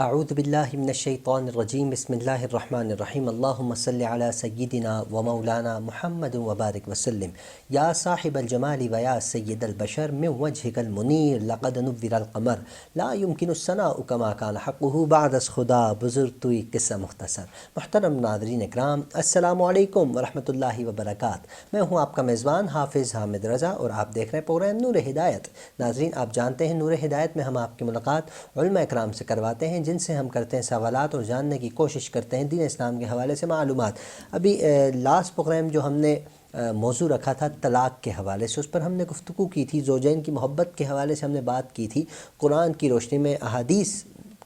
اعوذ باللہ من الشیطان الرجیم بسم اللہ الرحمن الرحیم اللہم صلی علی سیدنا و مولانا محمد وبارک وسلم یا صاحب الجمال و یا سید البشر من وجهک المنیر لقد نور القمر لا يمکن الثناء کما کان حقہ بعد از خدا بزرگ توی قصہ مختصر۔ محترم ناظرین اکرام، السلام علیکم ورحمۃ اللہ وبرکاتہ۔ میں ہوں آپ کا میزبان حافظ حامد رضا اور آپ دیکھ رہے ہیں پروگرام نور ہدایت۔ ناظرین، آپ جانتے ہیں نور ہدایت میں ہم آپ کی ملاقات علماء اکرام سے کرواتے ہیں، جن سے ہم کرتے ہیں سوالات اور جاننے کی کوشش کرتے ہیں دین اسلام کے حوالے سے معلومات۔ ابھی لاسٹ پروگرام جو ہم نے موضوع رکھا تھا طلاق کے حوالے سے، اس پر ہم نے گفتگو کی تھی، زوجین کی محبت کے حوالے سے ہم نے بات کی تھی، قرآن کی روشنی میں، احادیث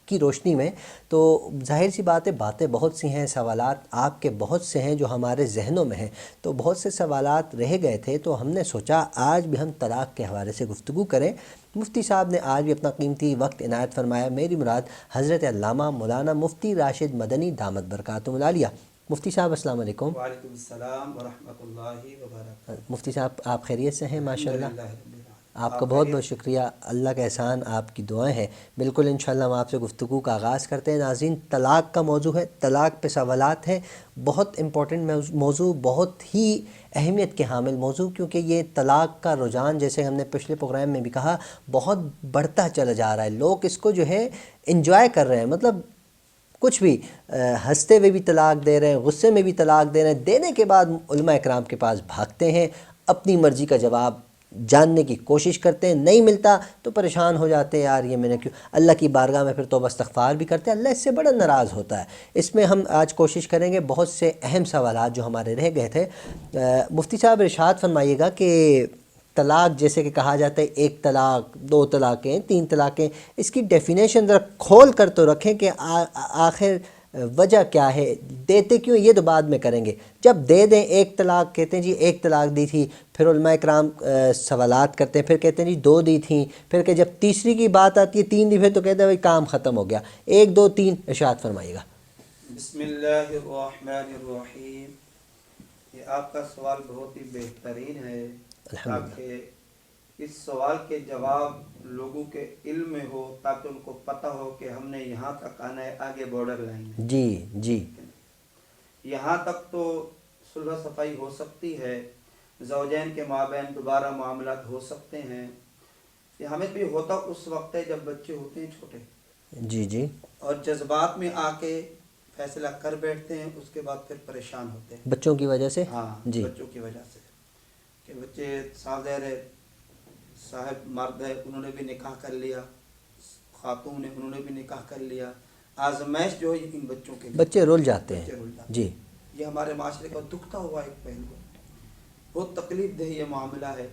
کی روشنی میں۔ تو ظاہر سی باتیں بہت سی ہیں، سوالات آپ کے بہت سے ہیں جو ہمارے ذہنوں میں ہیں، تو بہت سے سوالات رہ گئے تھے، تو ہم نے سوچا آج بھی ہم طلاق کے حوالے سے گفتگو کریں۔ مفتی صاحب نے آج بھی اپنا قیمتی وقت عنایت فرمایا، میری مراد حضرت علامہ مولانا مفتی راشد مدنی دامت برکاتہم العالیہ۔ مفتی صاحب السلام علیکم۔ وعلیکم السلام ورحمۃ اللہ وبرکاتہ۔ مفتی صاحب آپ خیریت سے ہیں؟ ماشاءاللہ، الحمدللہ۔ آپ کا بہت بہت شکریہ، اللہ کا احسان، آپ کی دعائیں ہیں۔ بالکل انشاءاللہ ہم آپ سے گفتگو کا آغاز کرتے ہیں۔ ناظرین، طلاق کا موضوع ہے، طلاق پہ سوالات ہیں، بہت امپورٹنٹ موضوع، بہت ہی اہمیت کے حامل موضوع، کیونکہ یہ طلاق کا رجحان، جیسے ہم نے پچھلے پروگرام میں بھی کہا، بہت بڑھتا چلا جا رہا ہے۔ لوگ اس کو جو ہے انجوائے کر رہے ہیں، مطلب کچھ بھی ہنستے ہوئے بھی طلاق دے رہے ہیں، غصے میں بھی طلاق دے رہے ہیں، دینے کے بعد علماء اکرام کے پاس بھاگتے ہیں، اپنی مرضی کا جواب جاننے کی کوشش کرتے ہیں، نہیں ملتا تو پریشان ہو جاتے ہیں، یار یہ میں نے کیوں، اللہ کی بارگاہ میں پھر توبہ استغفار بھی کرتے ہیں، اللہ اس سے بڑا ناراض ہوتا ہے۔ اس میں ہم آج کوشش کریں گے بہت سے اہم سوالات جو ہمارے رہ گئے تھے۔ مفتی صاحب ارشاد فرمائیے گا کہ طلاق جیسے کہ کہا جاتا ہے ایک طلاق، دو طلاقیں، تین طلاقیں، اس کی ڈیفینیشن ذرا کھول کر تو رکھیں کہ آخر وجہ کیا ہے، دیتے کیوں، یہ تو بعد میں کریں گے۔ جب دے دیں ایک طلاق، کہتے ہیں جی ایک طلاق دی تھی، پھر علماء اکرام سوالات کرتے ہیں، پھر کہتے ہیں جی دو دی تھیں، پھر کہ جب تیسری کی بات آتی ہے، تین دی، پھر تو کہتے ہیں بھائی کام ختم ہو گیا۔ ایک دو تین ارشاد فرمائیے گا۔ بسم اللہ الرحمن الرحیم۔ یہ آپ کا سوال بہت ہی بہترین ہے، تاکہ اس سوال کے جواب لوگوں کے علم میں ہو، تاکہ ان کو پتہ ہو کہ ہم نے یہاں تک آنا ہے، آگے بارڈر لائن ہے۔ جی جی، یہاں تک تو صلح صفائی ہو سکتی ہے، زوجین کے مابین دوبارہ معاملات ہو سکتے ہیں۔ یہ ہمیں بھی ہوتا اس وقت ہے جب بچے ہوتے ہیں چھوٹے، جی جی، اور جذبات میں آ کے فیصلہ کر بیٹھتے ہیں، اس کے بعد پھر پریشان ہوتے ہیں بچوں کی وجہ سے۔ ہاں جی، بچوں کی وجہ سے، کہ بچے ظاہر ہے، صاحب مرد ہے، انہوں نے بھی نکاح کر لیا، خاتون نے انہوں نے بھی نکاح کر لیا، آزمائش جو ہے ان بچوں کے لیے، بچے رول جاتے بچے ہیں۔ رول جاتے جی، ہیں۔ یہ ہمارے معاشرے کا دکھتا ہوا ایک پہلو ہے، بہت تکلیف دہ یہ معاملہ ہے۔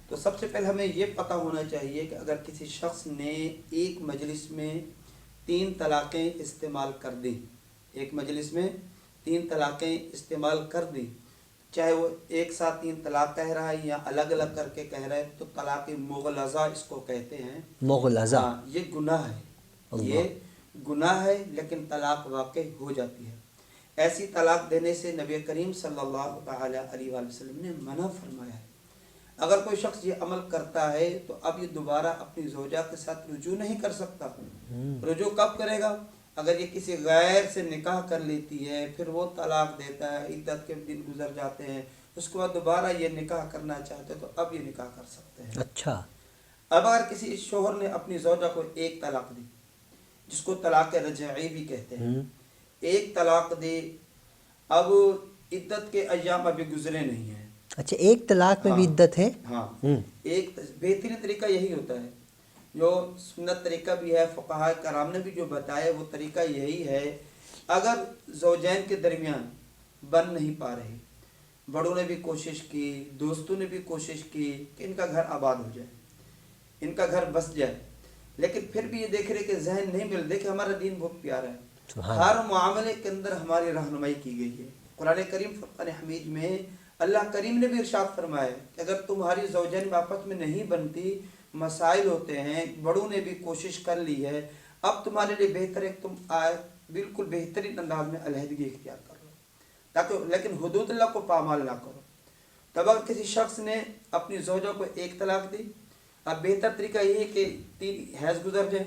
تو سب سے پہلے ہمیں یہ پتہ ہونا چاہیے کہ اگر کسی شخص نے ایک مجلس میں تین طلاقیں استعمال کر دیں، ایک مجلس میں تین طلاقیں استعمال کر دیں، چاہے وہ ایک ساتھ تین طلاق کہہ رہا ہے یا الگ الگ کر کے کہہ رہا ہے، تو طلاق مغلظہ اس کو کہتے ہیں۔ مغلظہ، ہاں، یہ گناہ ہے، یہ گناہ ہے، لیکن طلاق واقع ہو جاتی ہے۔ ایسی طلاق دینے سے نبی کریم صلی اللہ تعالی علیہ وآلہ وسلم نے منع فرمایا ہے۔ اگر کوئی شخص یہ عمل کرتا ہے تو اب یہ دوبارہ اپنی زوجہ کے ساتھ رجوع نہیں کر سکتا۔ رجوع کب کرے گا؟ اگر یہ کسی غیر سے نکاح کر لیتی ہے، پھر وہ طلاق دیتا ہے، عدت کے دن گزر جاتے ہیں، اس کے بعد دوبارہ یہ نکاح کرنا چاہتے ہیں تو اب یہ نکاح کر سکتے ہیں۔ اچھا، اب اگر کسی شوہر نے اپنی زوجہ کو ایک طلاق دی، جس کو طلاق رجعی بھی کہتے ہیں، ایک طلاق دی، اب عدت کے ایام ابھی گزرے نہیں ہیں۔ اچھا، ایک طلاق میں بھی عدت ہے؟ ہاں، ایک بہترین طریقہ یہی ہوتا ہے، جو سنت طریقہ بھی ہے، فقہاء کرام نے بھی جو بتایا وہ طریقہ یہی ہے۔ اگر زوجین کے درمیان بن نہیں پا رہی، بڑوں نے بھی کوشش کی، دوستوں نے بھی کوشش کی کہ ان کا گھر آباد ہو جائے، ان کا گھر بس جائے، لیکن پھر بھی یہ دیکھ رہے کہ ذہن نہیں مل، دیکھے ہمارا دین بہت پیارا ہے، ہر معاملے کے اندر ہماری رہنمائی کی گئی ہے۔ قرآن کریم فرقان حمید میں اللہ کریم نے بھی ارشاد فرمایا ہے کہ اگر تمہاری زوجین آپس میں نہیں بنتی، مسائل ہوتے ہیں، بڑوں نے بھی کوشش کر لی ہے، اب تمہارے لیے بہتر ہے کہ تم بالکل بہترین انداز میں علیحدگی اختیار کر لو، تاکہ لیکن حدود اللہ کو پامال نہ کرو۔ تب اگر کسی شخص نے اپنی زوجہ کو ایک طلاق دی، اب بہتر طریقہ یہ ہے کہ تین حیض گزر جائیں،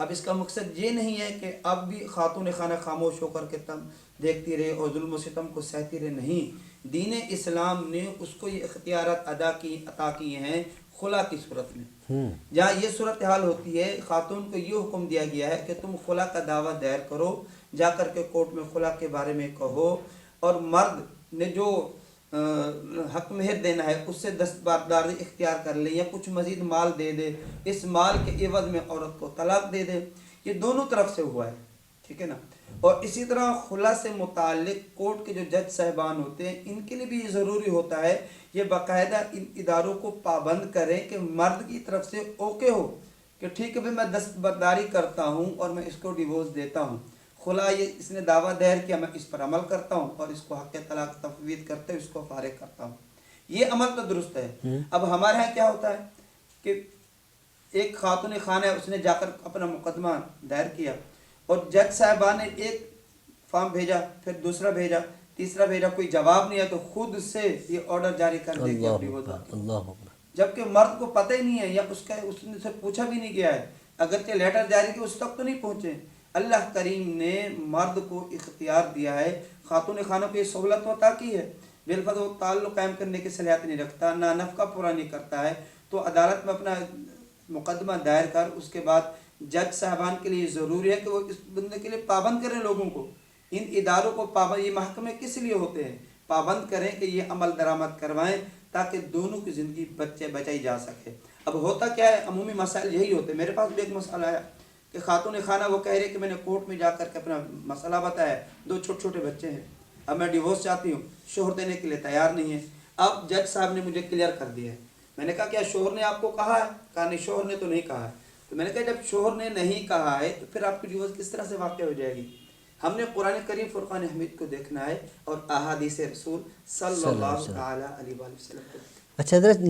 اب اس کا مقصد یہ نہیں ہے کہ اب بھی خاتون خانہ خاموش ہو کر کے تم دیکھتی رہے اور ظلم و ستم کو سہتی رہے، نہیں، دین اسلام نے اس کو یہ اختیارات عطا کیے ہیں خلا کی صورت میں۔ جہاں یہ صورتحال ہوتی ہے، خاتون کو یہ حکم دیا گیا ہے کہ تم خلا کا دعویٰ دائر کرو، جا کر کے کورٹ میں خلا کے بارے میں کہو، اور مرد نے جو حق مہر دینا ہے اس سے دستبرداری اختیار کر لے یا کچھ مزید مال دے دے، اس مال کے عوض میں عورت کو طلاق دے دے۔ یہ دونوں طرف سے ہوا ہے، ٹھیک ہے نا۔ اور اسی طرح خلا سے متعلق کورٹ کے جو جج صاحبان ہوتے ہیں، ان کے لیے بھی یہ ضروری ہوتا ہے یہ باقاعدہ ان اداروں کو پابند کریں کہ مرد کی طرف سے اوکے ہو کہ ٹھیک ہے بھائی میں دستبرداری کرتا ہوں اور میں اس کو ڈیورس دیتا ہوں، خلا یہ اس نے دعویٰ دائر کیا، میں اس پر عمل کرتا ہوں اور اس کو حق طلاق تفویض کرتے ہوئے اس کو فارغ کرتا ہوں، یہ عمل تو درست ہے۔ اب ہمارے ہاں کیا ہوتا ہے کہ ایک خاتون خانہ ہے، اس نے جا کر اپنا مقدمہ دائر کیا اور جج صاحبان نے ایک فارم بھیجا، پھر دوسرا بھیجا، تیسرا بھیجا، کوئی جواب نہیں ہے تو خود سے یہ آرڈر جاری کر دے کہ اب ڈیورس دو، جبکہ مرد کو پتہ ہی نہیں ہے یا اس نے سے پوچھا بھی نہیں گیا ہے، اگرچہ لیٹر جاری کہ اس تک تو نہیں پہنچے۔ اللہ کریم نے مرد کو اختیار دیا ہے، خاتون خانوں کو یہ سہولت عطا کی ہے، بالفرض وہ تعلق قائم کرنے کی صلاحیت نہیں رکھتا، نہ نفقہ پورا نہیں کرتا ہے، تو عدالت میں اپنا مقدمہ دائر کر اس کے بعد جج صاحبان کے لیے ضروری ہے کہ وہ اس بندے کے لیے پابند کریں لوگوں کو، ان اداروں کو پابند، یہ محکمے کس لیے ہوتے ہیں، پابند کریں کہ یہ عمل درآمد کروائیں تاکہ دونوں کی زندگی بچائی جا سکے۔ اب ہوتا کیا ہے، عمومی مسائل یہی ہوتے ہیں۔ میرے پاس بھی ایک مسئلہ آیا کہ خاتون خانہ وہ کہہ رہے کہ میں نے کورٹ میں جا کر کے اپنا مسئلہ بتایا، 2 چھوٹے چھوٹے بچے ہیں، اب میں ڈیورس چاہتی ہوں، شوہر دینے کے لیے تیار نہیں ہے۔ اب جج صاحب نے مجھے کلیئر کر دیا ہے، میں نے کہا کیا شوہر نے آپ کو کہا ہے؟ کہا نہیں، شوہر نے تو نہیں کہا ہے۔ تو میں نے کہا جب شوہر نے نہیں کہا ہے تو پھر آپ کی ڈیورس کس طرح سے واقع ہو جائے گی؟ ہم نے قرآن کریم فرقان حمید کو دیکھنا ہے اور احادیث رسول صلی اللہ تعالیٰ علیہ وآلہ وسلم کو۔ اچھا حضرت،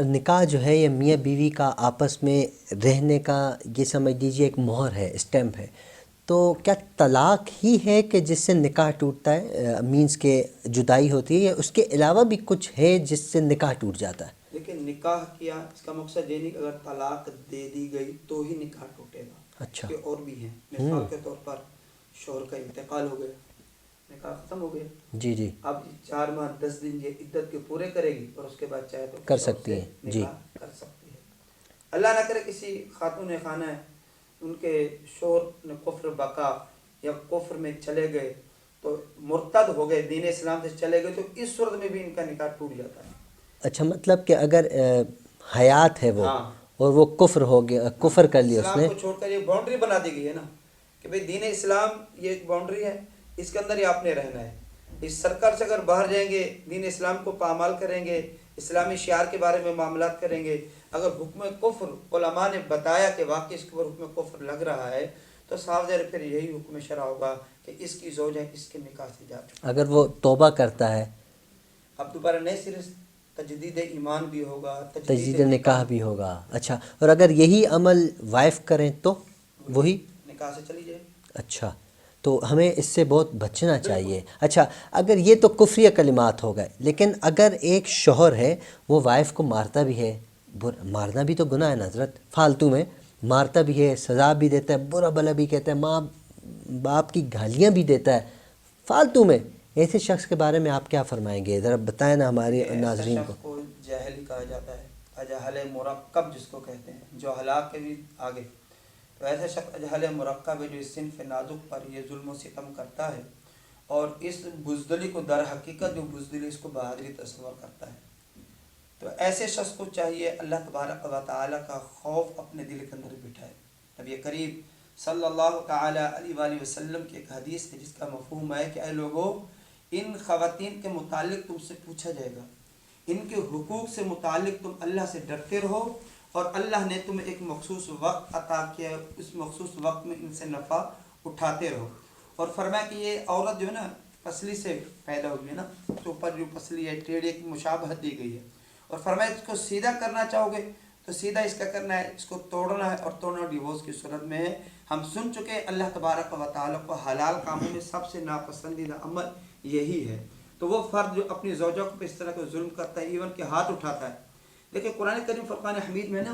نکاح جو ہے یہ میاں بیوی کا آپس میں رہنے کا، یہ سمجھ لیجیے ایک مہر ہے، اسٹیمپ ہے، تو کیا طلاق ہی ہے کہ جس سے نکاح ٹوٹتا ہے، مینس کہ جدائی ہوتی ہے، یا اس کے علاوہ بھی کچھ ہے جس سے نکاح ٹوٹ جاتا ہے؟ لیکن نکاح کیا اس کا مقصد یہ نہیں کہ اگر طلاق دے دی گئی تو ہی نکاح ٹوٹے گا، اچھا، کہ اور بھی ہیں، مثال کے طور پر شوہر کا انتقال ہو گیا، نکاح ختم ہو گیا، جی جی، اب 4 ماہ 10 دن یہ عدت کے پورے کرے گی اور اس کے بعد چاہے تو کر سکتی ہے، جی، نکاح کر سکتی ہے۔ اللہ نہ کرے کسی خاتون خانہ ہے، ان کے شوہر نے کفر بقا یا کفر میں چلے گئے تو مرتد ہو گئے، دین اسلام سے چلے گئے، تو اس صورت میں بھی ان کا نکاح ٹوٹ جاتا ہے۔ اچھا، مطلب کہ اگر حیات ہے وہ اور وہ کفر ہو گیا، کفر کر لیا اس اسلام نے، کو چھوڑ کر یہ باؤنڈری بنا دی گئی ہے نا کہ بھئی دین اسلام یہ ایک باؤنڈری ہے، اس کے اندر ہی آپ نے رہنا ہے، اس سرکل سے اگر باہر جائیں گے، دین اسلام کو پامال کریں گے، اسلامی شعار کے بارے میں معاملات کریں گے، اگر حکم کفر علماء نے بتایا کہ واقعی اس کے اوپر حکم کفر لگ رہا ہے تو صاف ظاہر پھر یہی حکم شرع ہوگا کہ اس کی زوج ہے، اس کے نکاح سے جا چکا۔ اگر وہ توبہ کرتا ہے، اب دوبارہ نئے سرے سے تجدید ایمان بھی ہوگا، تجدید نکاح بھی ہوگا۔ اچھا، اور اگر یہی عمل وائف کریں تو وہی نکاح سے چلی جائے۔ اچھا، تو ہمیں اس سے بہت بچنا چاہیے۔ اچھا، اگر یہ تو کفریہ کلمات ہو گئے، لیکن اگر ایک شوہر ہے وہ وائف کو مارتا بھی ہے، مارنا بھی تو گناہ ہے نا حضرت، فالتو میں مارتا بھی ہے، سزا بھی دیتا ہے، برا بھلا بھی کہتا ہے، ماں باپ کی گالیاں بھی دیتا ہے فالتو میں، ایسے شخص کے بارے میں آپ کیا فرمائیں گے؟ ذرا بتائیں نا ہمارے ناظرین کو۔ شخص کو جاہل کہا جاتا ہے، اجہل مرکب جس کو کہتے ہیں، جو ہلاک کے بھی آگے، تو ایسا شخص اجہل مرکب ہے جو اس صنف نازک پر یہ ظلم و ستم کرتا ہے اور اس بزدلی کو در حقیقت جو بزدلی اس کو بہادری تصور کرتا ہے۔ تو ایسے شخص کو چاہیے اللہ تبارک و تعالیٰ کا خوف اپنے دل کے اندر بٹھائے۔ نبی کریم صلی اللہ تعالیٰ علیہ وآلہ وسلم کی ایک حدیث ہے جس کا مفہوم ہے کہ اے لوگو، ان خواتین کے متعلق تم سے پوچھا جائے گا، ان کے حقوق سے متعلق تم اللہ سے ڈرتے رہو، اور اللہ نے تمہیں ایک مخصوص وقت عطا کیا ہے، اس مخصوص وقت میں ان سے نفع اٹھاتے رہو۔ اور فرمایا کہ یہ عورت جو ہے نا پسلی سے پیدا ہوئی ہے نا، تو اوپر جو پسلی ہے ٹیڑھی کی مشابہت دی گئی ہے، اور فرمایا اس کو سیدھا کرنا چاہو گے تو سیدھا اس کا کرنا ہے، اس کو توڑنا ہے، اور توڑنا ڈیورس کی صورت میں ہے۔ ہم سن چکے اللہ تبارک و تعالیٰ کو حلال کاموں میں سب سے ناپسندیدہ عمل یہی ہے، تو وہ فرد جو اپنی زوجہ کو اس طرح کا ظلم کرتا ہے، ایون کہ ہاتھ اٹھاتا ہے۔ دیکھیں قرآن کریم فرقان حمید میں نا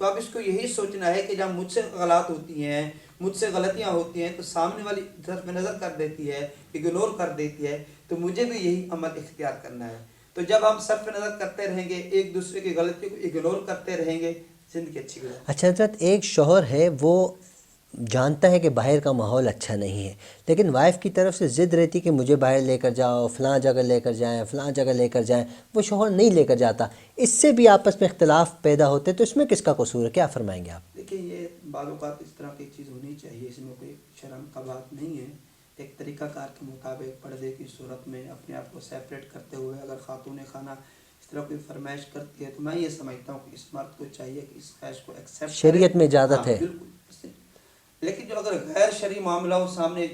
تو اب اس کو یہی سوچنا ہے کہ جب مجھ سے غلط ہوتی ہیں، مجھ سے غلطیاں ہوتی ہیں تو سامنے والی طرف نظر کر دیتی ہے، اگنور کر دیتی ہے، تو مجھے بھی یہی عمل اختیار کرنا ہے۔ تو جب ہم صرف نظر کرتے رہیں گے، ایک دوسرے کی غلطیوں کو اگنور کرتے رہیں گے، زندگی اچھی گزرے۔ اچھا حضرت، ایک شوہر ہے وہ جانتا ہے کہ باہر کا ماحول اچھا نہیں ہے، لیکن وائف کی طرف سے ضد رہتی کہ مجھے باہر لے کر جاؤ، فلاں جگہ لے کر جائیں، فلاں جگہ لے کر جائیں، وہ شوہر نہیں لے کر جاتا، اس سے بھی آپس میں اختلاف پیدا ہوتے، تو اس میں کس کا قصور ہے؟ کیا فرمائیں گے آپ؟ دیکھیں یہ بعض اوقات اس طرح کی چیز ہونی چاہیے، اس میں کوئی شرم کا بات نہیں ہے۔ ایک طریقہ کار کے مطابق پردے کی صورت میں اپنے آپ کو سیپریٹ کرتے ہوئے اگر خاتون خانہ اس طرح کوئی فرمائش کرتی ہے تو میں یہ سمجھتا ہوں کہ اس مرد کو چاہیے کہ اس خواہش کو ایکسیپٹ کرے۔ شریعت میں اجازت ہے۔ بالکل۔ لیکن جو اگر غیر شرعی معاملہ ہو، سامنے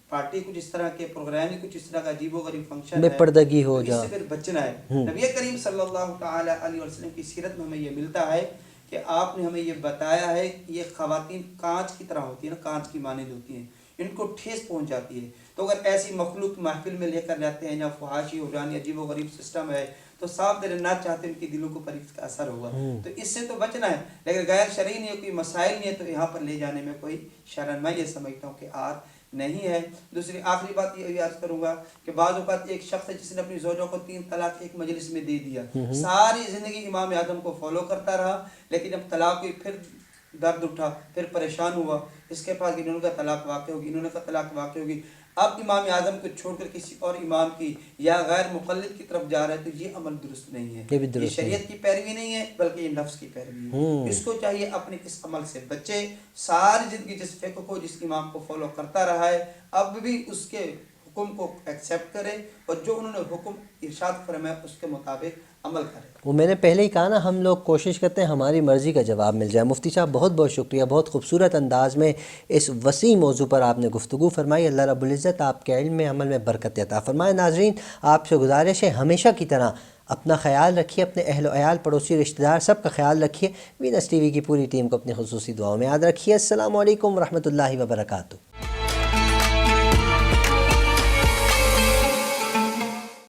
پارٹی کچھ اس طرح کے پروگرام ہی کچھ اس طرح کا عجیب و غریب فنکشن بے ہے، پردگی ہو تو جا، اس سے پھر بچنا ہے۔ نبی کریم صلی اللہ تعالی علیہ وسلم کی سیرت میں ہمیں یہ ملتا ہے کہ آپ نے ہمیں یہ بتایا ہے کہ یہ خواتین کانچ کی طرح ہوتی ہیں نا، کانچ کی مانند ہوتی ہیں، ان کو ٹھیس پہنچ جاتی ہے۔ تو اگر ایسی مخلوق محفل میں لے کر جاتے ہیں یا فحاشی ہو جانی عجیب و غریب سسٹم ہے تو صاف دل نہ چاہتے ان کی دلوں کو پر اس کا اثر ہوگا، تو اس سے تو بچنا ہے۔ لیکن غیر شرعی نہیں ہے، کوئی مسائل نہیں ہے تو یہاں پر لے جانے میں کوئی شرم، میں یہ سمجھتا ہوں کہ آر نہیں ہے۔ دوسری آخری بات یہ عرض کروں گا کہ بعض اوقات ایک شخص ہے جس نے اپنی زوجوں کو 3 طلاق ایک مجلس میں دے دیا، ساری زندگی امام اعظم کو فالو کرتا رہا، لیکن جب طلاق ہوئی پھر درد اٹھا، پھر پریشان ہوا، اس کے پاس انہوں کا طلاق واقع ہوگی، انہوں نے کا طلاق واقع ہوگی، اب امام اعظم کو چھوڑ کر کسی اور امام کی یا غیر مقلد کی طرف جا رہے ہیں، تو یہ عمل درست نہیں ہے، یہ شریعت کی پیروی نہیں ہے بلکہ یہ نفس کی پیروی ہے۔ اس کو چاہیے اپنے اس عمل سے بچے، ساری زندگی جس فقہ کو جس امام کو فالو کرتا رہا ہے اب بھی اس کے حکم کو ایکسیپٹ کرے اور جو انہوں نے حکم ارشاد فرمایا اس کے مطابق عمل کرے۔ وہ میں نے پہلے ہی کہا نا، ہم لوگ کوشش کرتے ہیں ہماری مرضی کا جواب مل جائے۔ مفتی صاحب بہت بہت شکریہ، بہت خوبصورت انداز میں اس وسیع موضوع پر آپ نے گفتگو فرمائی۔ اللہ رب العزت آپ کے علم میں عمل میں برکت عطا فرمائے۔ ناظرین، آپ سے گزارش ہے ہمیشہ کی طرح اپنا خیال رکھیے، اپنے اہل و عیال، پڑوسی، رشتہ دار سب کا خیال رکھیے۔ وینس ٹی وی کی پوری ٹیم کو اپنی خصوصی دعاؤں میں یاد رکھیے۔ السلام علیکم ورحمۃ اللہ وبرکاتہ۔